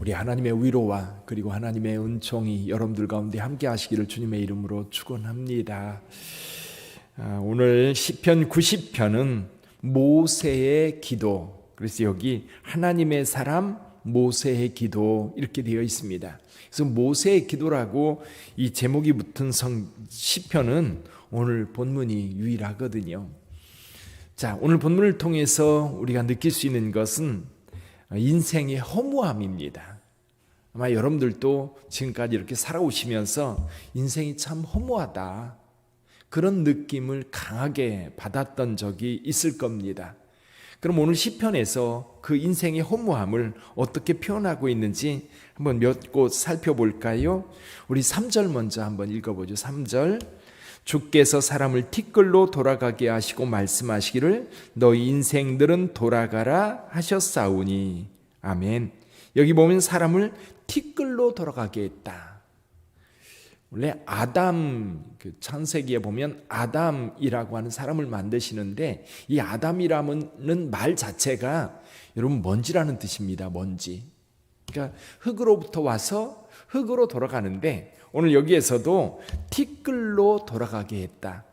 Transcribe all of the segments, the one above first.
우리 하나님의 위로와 그리고 하나님의 은총이 여러분들 가운데 함께 하시기를 주님의 이름으로 축원합니다. 오늘 시편 90편은 모세의 기도, 그래서 여기 하나님의 사람 모세의 기도 이렇게 되어 있습니다. 그래서 모세의 기도라고 이 제목이 붙은 시편은 오늘 본문이 유일하거든요. 자, 오늘 본문을 통해서 우리가 느낄 수 있는 것은 인생의 허무함입니다. 아마 여러분들도 지금까지 이렇게 살아오시면서 인생이 참 허무하다, 그런 느낌을 강하게 받았던 적이 있을 겁니다. 그럼 오늘 시편에서 그 인생의 허무함을 어떻게 표현하고 있는지 한번 몇 곳 살펴볼까요? 우리 3절 먼저 한번 읽어보죠. 3절, 주께서 사람을 티끌로 돌아가게 하시고 말씀하시기를 너희 인생들은 돌아가라 하셨사오니. 아멘. 여기 보면 사람을 티끌로 돌아가게 했다. 원래 아담, 창세기에 보면 아담이라고 하는 사람을 만드시는데, 이 아담이라는 말 자체가 여러분 먼지라는 뜻입니다. 먼지. 그러니까 흙으로부터 와서 흙으로 돌아가는데, 오늘 여기에서도 티끌로 돌아가게 했다.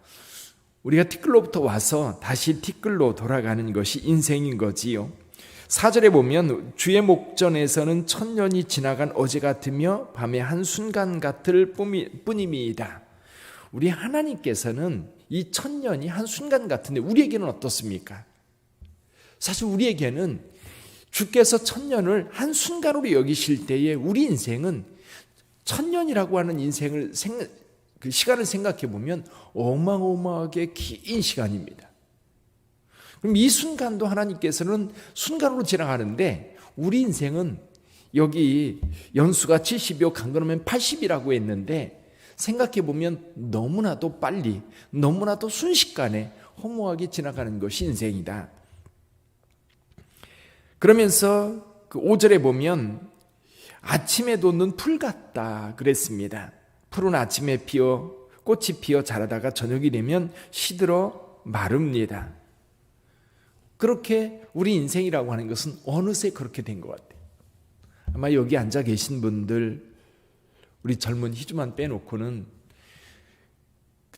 우리가 티끌로부터 와서 다시 티끌로 돌아가는 것이 인생인 거지요. 4절에 보면 주의 목전에서는 천년이 지나간 어제 같으며 밤의 한순간 같을 뿐임이다. 우리 하나님께서는 이 천년이 한순간 같은데 우리에게는 어떻습니까? 사실 우리에게는 주께서 천년을 한순간으로 여기실 때에 우리 인생은 천년이라고 하는 인생을 그 시간을 생각해 보면 어마어마하게 긴 시간입니다. 그럼 이 순간도 하나님께서는 순간으로 지나가는데, 우리 인생은 여기 연수가 70이요 강건하면 80이라고 했는데, 생각해 보면 너무나도 빨리, 너무나도 순식간에 허무하게 지나가는 것이 인생이다. 그러면서 그 5절에 보면 아침에 돋는 풀 같다 그랬습니다. 풀은 아침에 꽃이 피어 자라다가 저녁이 되면 시들어 마릅니다. 그렇게 우리 인생이라고 하는 것은 어느새 그렇게 된 것 같아요. 아마 여기 앉아 계신 분들, 우리 젊은 희주만 빼놓고는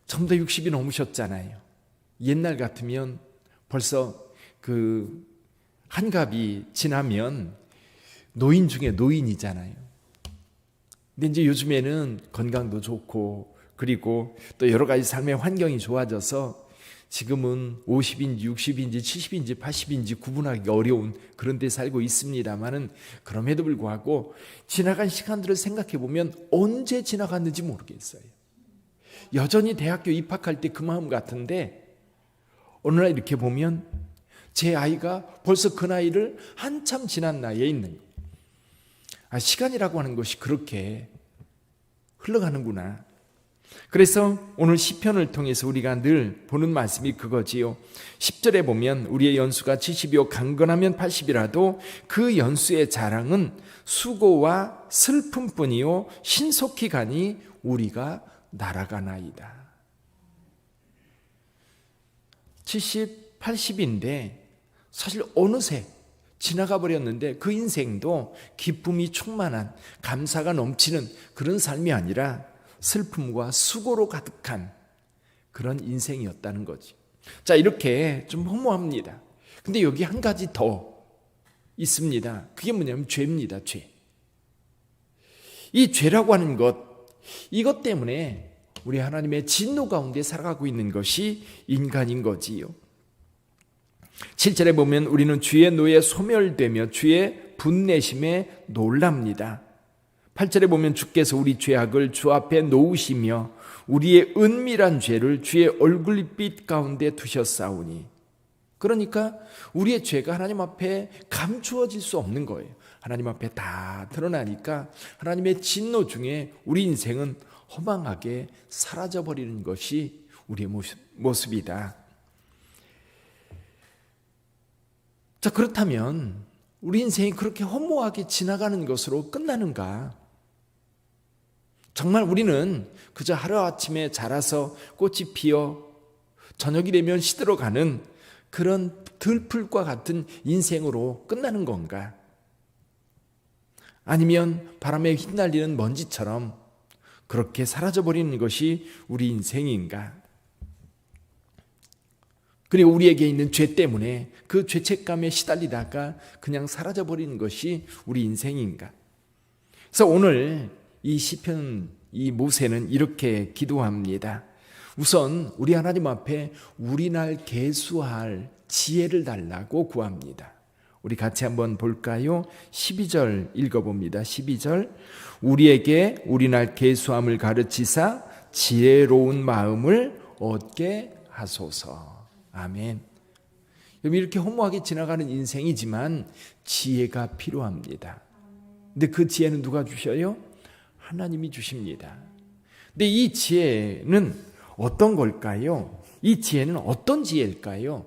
전부 다 60이 넘으셨잖아요. 옛날 같으면 벌써 그 한갑이 지나면 노인 중에 노인이잖아요. 근데 이제 요즘에는 건강도 좋고 그리고 또 여러 가지 삶의 환경이 좋아져서 지금은 50인지 60인지 70인지 80인지 구분하기가 어려운 그런 데 살고 있습니다만은, 그럼에도 불구하고 지나간 시간들을 생각해 보면 언제 지나갔는지 모르겠어요. 여전히 대학교 입학할 때 그 마음 같은데, 어느 날 이렇게 보면 제 아이가 벌써 그 나이를 한참 지난 나이에 있는 거예요. 시간이라고 하는 것이 그렇게 흘러가는구나. 그래서 오늘 시편을 통해서 우리가 늘 보는 말씀이 그거지요. 10절에 보면 우리의 연수가 70이요 강건하면 80이라도 그 연수의 자랑은 수고와 슬픔뿐이요 신속히 가니 우리가 날아가나이다. 70, 80인데 사실 어느새 지나가 버렸는데, 그 인생도 기쁨이 충만한, 감사가 넘치는 그런 삶이 아니라 슬픔과 수고로 가득한 그런 인생이었다는 거지. 자, 이렇게 좀 허무합니다. 근데 여기 한 가지 더 있습니다. 그게 뭐냐면 죄입니다. 죄. 이 죄라고 하는 것, 이것 때문에 우리 하나님의 진노 가운데 살아가고 있는 것이 인간인 거지요. 7절에 보면 우리는 주의 노에 소멸되며 주의 분내심에 놀랍니다. 8절에 보면 주께서 우리 죄악을 주 앞에 놓으시며 우리의 은밀한 죄를 주의 얼굴빛 가운데 두셨사오니. 그러니까 우리의 죄가 하나님 앞에 감추어질 수 없는 거예요. 하나님 앞에 다 드러나니까 하나님의 진노 중에 우리 인생은 허망하게 사라져버리는 것이 우리의 모습이다. 자, 그렇다면 우리 인생이 그렇게 허무하게 지나가는 것으로 끝나는가? 정말 우리는 그저 하루아침에 자라서 꽃이 피어 저녁이 되면 시들어가는 그런 들풀과 같은 인생으로 끝나는 건가? 아니면 바람에 휘날리는 먼지처럼 그렇게 사라져버리는 것이 우리 인생인가? 그리고 우리에게 있는 죄 때문에 그 죄책감에 시달리다가 그냥 사라져버리는 것이 우리 인생인가? 그래서 오늘 이 시편 이 모세는 이렇게 기도합니다. 우선 우리 하나님 앞에 우리 날 계수할 지혜를 달라고 구합니다. 우리 같이 한번 볼까요? 12절 읽어봅니다. 12절 우리에게 우리 날 계수함을 가르치사 지혜로운 마음을 얻게 하소서. 아멘. 이렇게 허무하게 지나가는 인생이지만 지혜가 필요합니다. 근데 그 지혜는 누가 주셔요? 하나님이 주십니다. 근데 이 지혜는 어떤 걸까요? 이 지혜는 어떤 지혜일까요?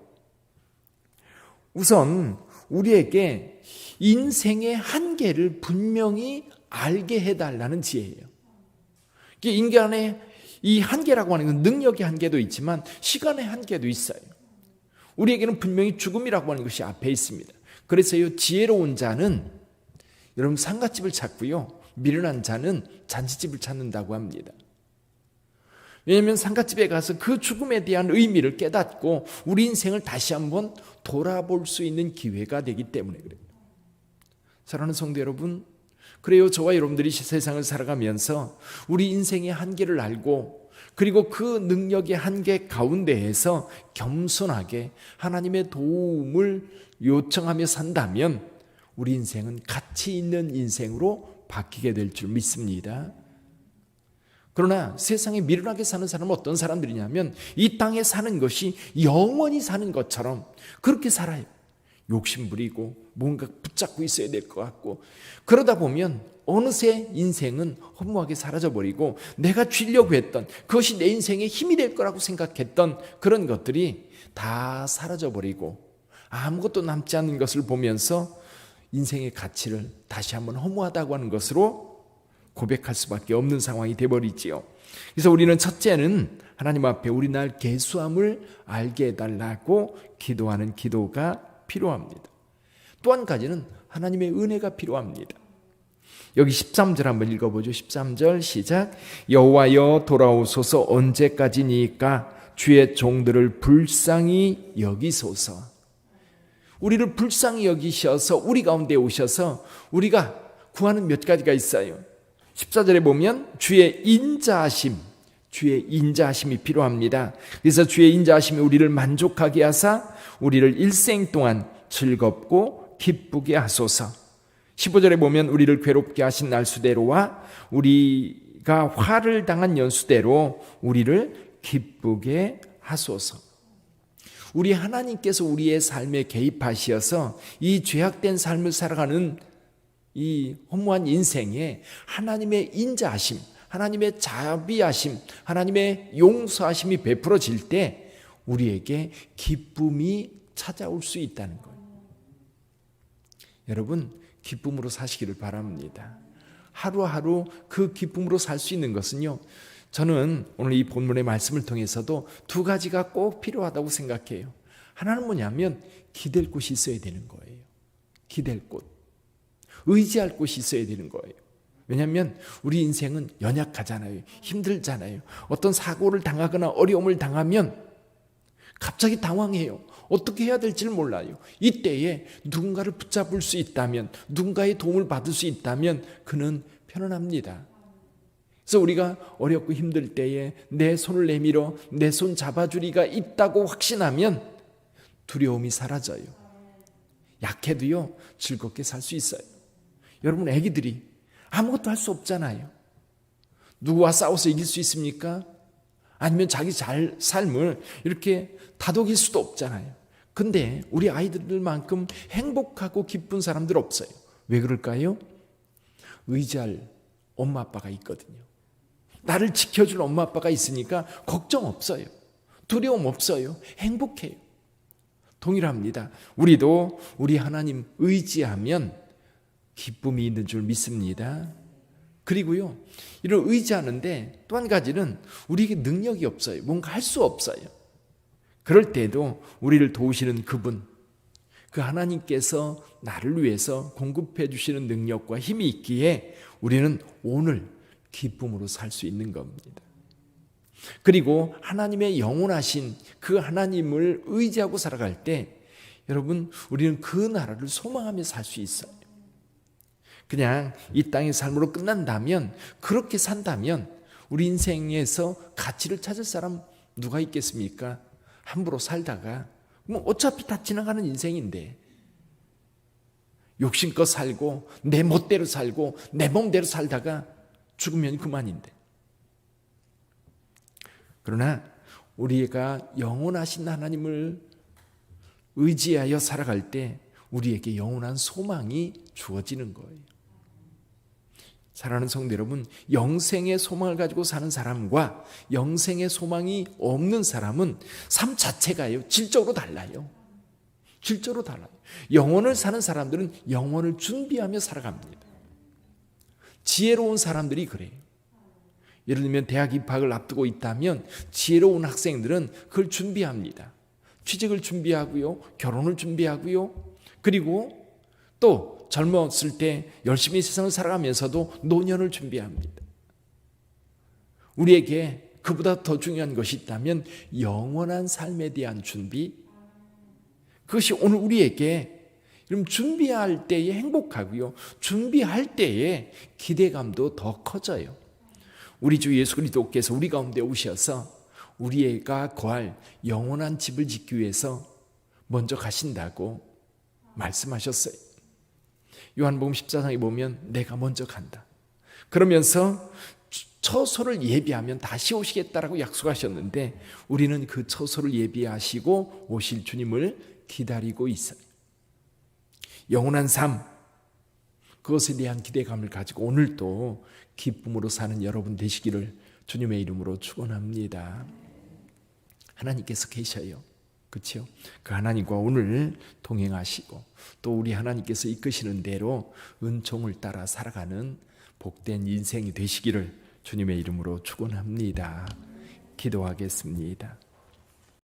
우선 우리에게 인생의 한계를 분명히 알게 해달라는 지혜예요. 인간의 이 한계라고 하는 건 능력의 한계도 있지만 시간의 한계도 있어요. 우리에게는 분명히 죽음이라고 하는 것이 앞에 있습니다. 그래서요, 지혜로운 자는 여러분 상갓집을 찾고요, 미련한 자는 잔치집을 찾는다고 합니다. 왜냐하면 상갓집에 가서 그 죽음에 대한 의미를 깨닫고 우리 인생을 다시 한번 돌아볼 수 있는 기회가 되기 때문에 그래요. 사랑하는 성도 여러분, 그래요, 저와 여러분들이 세상을 살아가면서 우리 인생의 한계를 알고 그리고 그 능력의 한계 가운데에서 겸손하게 하나님의 도움을 요청하며 산다면 우리 인생은 가치 있는 인생으로 바뀌게 될 줄 믿습니다. 그러나 세상에 미련하게 사는 사람은 어떤 사람들이냐면 이 땅에 사는 것이 영원히 사는 것처럼 그렇게 살아요. 욕심 부리고 뭔가 붙잡고 있어야 될 것 같고, 그러다 보면 어느새 인생은 허무하게 사라져버리고 내가 쥐려고 했던 그것이 내 인생의 힘이 될 거라고 생각했던 그런 것들이 다 사라져버리고 아무것도 남지 않는 것을 보면서 인생의 가치를 다시 한번 허무하다고 하는 것으로 고백할 수밖에 없는 상황이 되어버리지요. 그래서 우리는 첫째는 하나님 앞에 우리 날 계수함을 알게 해달라고 기도하는 기도가 필요합니다. 또 한 가지는 하나님의 은혜가 필요합니다. 여기 13절 한번 읽어보죠. 13절 시작. 여호와여 돌아오소서. 언제까지니까 주의 종들을 불쌍히 여기소서. 우리를 불쌍히 여기셔서 우리 가운데 오셔서 우리가 구하는 몇 가지가 있어요. 14절에 보면 주의 인자하심이 필요합니다. 그래서 주의 인자하심이 우리를 만족하게 하사 우리를 일생 동안 즐겁고 기쁘게 하소서. 15절에 보면 우리를 괴롭게 하신 날수대로와 우리가 화를 당한 연수대로 우리를 기쁘게 하소서. 우리 하나님께서 우리의 삶에 개입하셔서 이 죄악된 삶을 살아가는 이 허무한 인생에 하나님의 인자하심, 하나님의 자비하심, 하나님의 용서하심이 베풀어질 때 우리에게 기쁨이 찾아올 수 있다는 거예요. 여러분, 기쁨으로 사시기를 바랍니다. 하루하루 그 기쁨으로 살 수 있는 것은요, 저는 오늘 이 본문의 말씀을 통해서도 두 가지가 꼭 필요하다고 생각해요. 하나는 뭐냐면 기댈 곳이 있어야 되는 거예요. 기댈 곳, 의지할 곳이 있어야 되는 거예요. 왜냐하면 우리 인생은 연약하잖아요. 힘들잖아요. 어떤 사고를 당하거나 어려움을 당하면 갑자기 당황해요. 어떻게 해야 될지를 몰라요. 이때에 누군가를 붙잡을 수 있다면, 누군가의 도움을 받을 수 있다면 그는 편안합니다. 그래서 우리가 어렵고 힘들 때에 내 손을 내밀어 내 손 잡아주리가 있다고 확신하면 두려움이 사라져요. 약해도요, 즐겁게 살 수 있어요. 여러분, 애기들이 아무것도 할 수 없잖아요. 누구와 싸워서 이길 수 있습니까? 아니면 자기 삶을 이렇게 다독일 수도 없잖아요. 근데 우리 아이들만큼 행복하고 기쁜 사람들 없어요. 왜 그럴까요? 의지할 엄마 아빠가 있거든요. 나를 지켜줄 엄마 아빠가 있으니까 걱정 없어요. 두려움 없어요. 행복해요. 동일합니다. 우리도 우리 하나님 의지하면 기쁨이 있는 줄 믿습니다. 그리고요, 이런 의지하는데 또 한 가지는 우리에게 능력이 없어요. 뭔가 할 수 없어요. 그럴 때도 우리를 도우시는 그 하나님께서 나를 위해서 공급해 주시는 능력과 힘이 있기에 우리는 오늘 기쁨으로 살 수 있는 겁니다. 그리고 하나님의 영원하신 그 하나님을 의지하고 살아갈 때 여러분, 우리는 그 나라를 소망하며 살 수 있어요. 그냥 이 땅의 삶으로 끝난다면, 그렇게 산다면 우리 인생에서 가치를 찾을 사람 누가 있겠습니까? 함부로 살다가 뭐 어차피 다 지나가는 인생인데 욕심껏 살고 내 멋대로 살고 내 몸대로 살다가 죽으면 그만인데. 그러나 우리가 영원하신 하나님을 의지하여 살아갈 때 우리에게 영원한 소망이 주어지는 거예요. 사랑하는 성도 여러분, 영생의 소망을 가지고 사는 사람과 영생의 소망이 없는 사람은 삶 자체가요, 질적으로 달라요. 질적으로 달라요. 영혼을 사는 사람들은 영혼을 준비하며 살아갑니다. 지혜로운 사람들이 그래요. 예를 들면 대학 입학을 앞두고 있다면 지혜로운 학생들은 그걸 준비합니다. 취직을 준비하고요, 결혼을 준비하고요, 그리고 또 젊었을 때 열심히 세상을 살아가면서도 노년을 준비합니다. 우리에게 그보다 더 중요한 것이 있다면 영원한 삶에 대한 준비, 그것이 오늘 우리에게 준비할 때에 행복하고요, 준비할 때에 기대감도 더 커져요. 우리 주 예수 그리스도께서 우리 가운데 오셔서 우리가 거할 영원한 집을 짓기 위해서 먼저 가신다고 말씀하셨어요. 요한복음 14장에 보면 내가 먼저 간다. 그러면서 처소를 예비하면 다시 오시겠다라고 약속하셨는데 우리는 그 처소를 예비하시고 오실 주님을 기다리고 있어요. 영원한 삶, 그것에 대한 기대감을 가지고 오늘도 기쁨으로 사는 여러분 되시기를 주님의 이름으로 축원합니다. 하나님께서 계셔요. 그렇죠? 그 하나님과 오늘 동행하시고 또 우리 하나님께서 이끄시는 대로 은총을 따라 살아가는 복된 인생이 되시기를 주님의 이름으로 축원합니다. 기도하겠습니다.